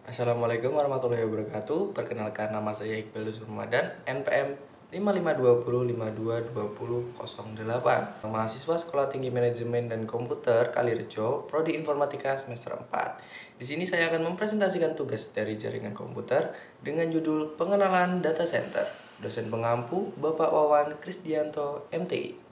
Assalamualaikum warahmatullahi wabarakatuh. Perkenalkan, nama saya Iqbal Ramadan, NPM 5520522008. Mahasiswa Sekolah Tinggi Manajemen dan Komputer Kalirejo, Prodi Informatika semester 4. Di sini saya akan mempresentasikan tugas dari jaringan komputer dengan judul Pengenalan Data Center. Dosen pengampu Bapak Wawan Krisdianto, MTI.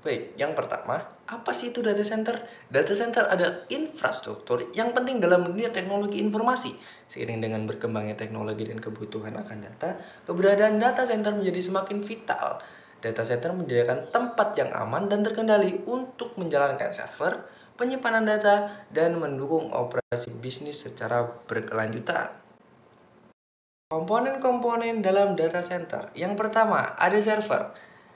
Baik, yang pertama, apa sih itu data center? Data center adalah infrastruktur yang penting dalam dunia teknologi informasi. Seiring dengan berkembangnya teknologi dan kebutuhan akan data, keberadaan data center menjadi semakin vital. Data center menyediakan tempat yang aman dan terkendali untuk menjalankan server, penyimpanan data, dan mendukung operasi bisnis secara berkelanjutan. Komponen-komponen dalam data center. Yang pertama, ada server.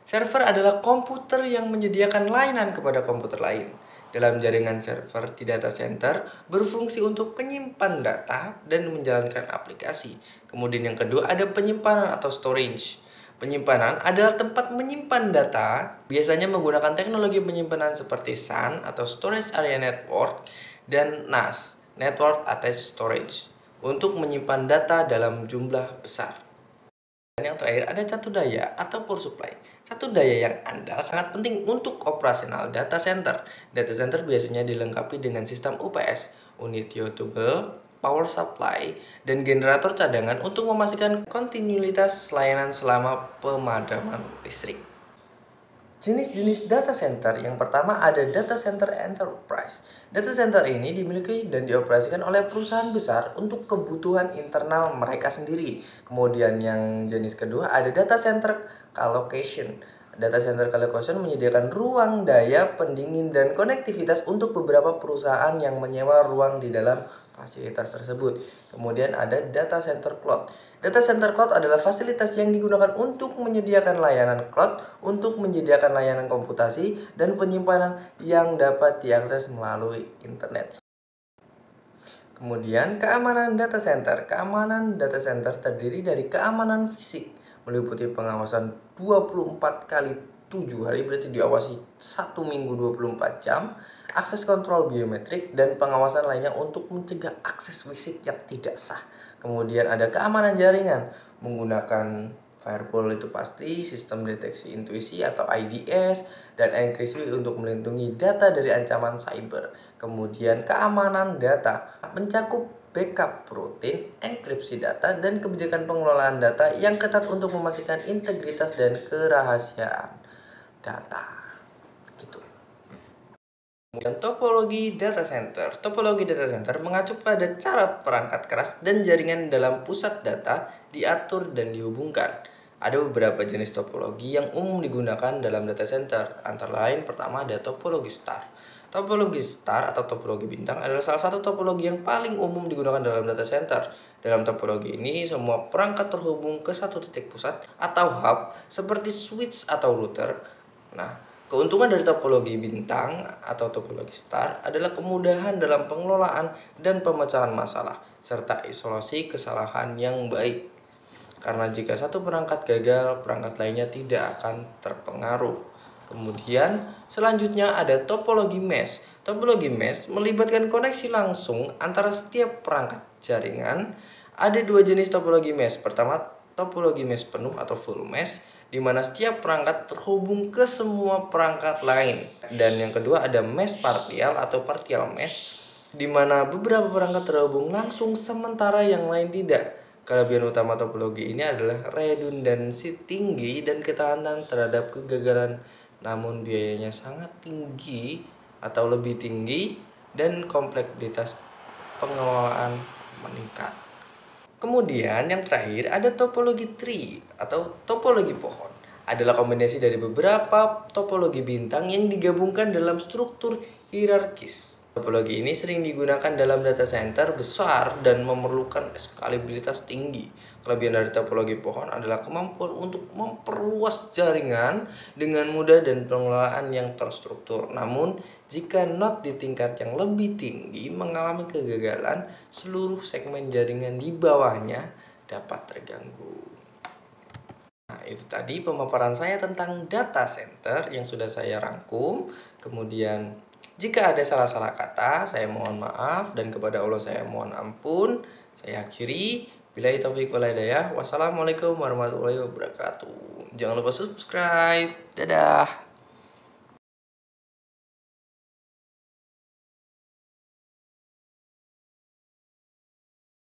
Server adalah komputer yang menyediakan layanan kepada komputer lain. Dalam jaringan server di data center berfungsi untuk menyimpan data dan menjalankan aplikasi. Kemudian yang kedua ada penyimpanan atau storage. Penyimpanan adalah tempat menyimpan data, biasanya menggunakan teknologi penyimpanan seperti SAN atau Storage Area Network dan NAS, Network Attached Storage, untuk menyimpan data dalam jumlah besar. Dan yang terakhir ada catu daya atau power supply. Catu daya yang andal sangat penting untuk operasional data center. Data center biasanya dilengkapi dengan sistem UPS, unit Uninterruptible Power Supply, dan generator cadangan untuk memastikan kontinuitas layanan selama pemadaman listrik. Jenis-jenis data center yang pertama ada data center enterprise. Data center ini dimiliki dan dioperasikan oleh perusahaan besar untuk kebutuhan internal mereka sendiri. Kemudian yang jenis kedua ada data center colocation. Data center colocation menyediakan ruang daya, pendingin, dan konektivitas untuk beberapa perusahaan yang menyewa ruang di dalam fasilitas tersebut. Kemudian ada data center cloud. Data center cloud adalah fasilitas yang digunakan untuk menyediakan layanan cloud, untuk menyediakan layanan komputasi, dan penyimpanan yang dapat diakses melalui internet. Kemudian, keamanan data center. Keamanan data center terdiri dari keamanan fisik, meliputi pengawasan 24 kali 7 hari, berarti diawasi 1 minggu 24 jam, akses kontrol biometrik, dan pengawasan lainnya untuk mencegah akses fisik yang tidak sah. Kemudian ada keamanan jaringan, menggunakan firewall itu pasti, sistem deteksi intuisi atau IDS, dan enkripsi untuk melindungi data dari ancaman cyber. Kemudian keamanan data mencakup backup rutin, enkripsi data, dan kebijakan pengelolaan data yang ketat untuk memastikan integritas dan kerahasiaan data. Gitu. Kemudian topologi data center. Topologi data center mengacu pada cara perangkat keras dan jaringan dalam pusat data diatur dan dihubungkan. Ada beberapa jenis topologi yang umum digunakan dalam data center. Antara lain pertama ada topologi star. Topologi star atau topologi bintang adalah salah satu topologi yang paling umum digunakan dalam data center. Dalam topologi ini, semua perangkat terhubung ke satu titik pusat atau hub seperti switch atau router. Nah, keuntungan dari topologi bintang atau topologi star adalah kemudahan dalam pengelolaan dan pemecahan masalah, serta isolasi kesalahan yang baik. Karena jika satu perangkat gagal, perangkat lainnya tidak akan terpengaruh. Kemudian selanjutnya ada topologi mesh. Topologi mesh melibatkan koneksi langsung antara setiap perangkat jaringan. Ada dua jenis topologi mesh. Pertama, topologi mesh penuh atau full mesh, di mana setiap perangkat terhubung ke semua perangkat lain. Dan yang kedua ada mesh partial atau partial mesh, di mana beberapa perangkat terhubung langsung sementara yang lain tidak. Kelebihan utama topologi ini adalah redundansi tinggi dan ketahanan terhadap kegagalan, namun biayanya sangat tinggi atau lebih tinggi dan kompleksitas pengelolaan meningkat. Kemudian yang terakhir ada topologi tree atau topologi pohon. Adalah kombinasi dari beberapa topologi bintang yang digabungkan dalam struktur hierarkis. Topologi ini sering digunakan dalam data center besar dan memerlukan skalabilitas tinggi. Kelebihan dari topologi pohon adalah kemampuan untuk memperluas jaringan dengan mudah dan pengelolaan yang terstruktur. Namun, jika node di tingkat yang lebih tinggi mengalami kegagalan, seluruh segmen jaringan di bawahnya dapat terganggu. Nah, itu tadi pemaparan saya tentang data center yang sudah saya rangkum. Kemudian, jika ada salah-salah kata, saya mohon maaf, dan kepada Allah saya mohon ampun. Saya akhiri. Billahi taufiq wal hidayah. Wassalamualaikum warahmatullahi wabarakatuh. Jangan lupa subscribe. Dadah.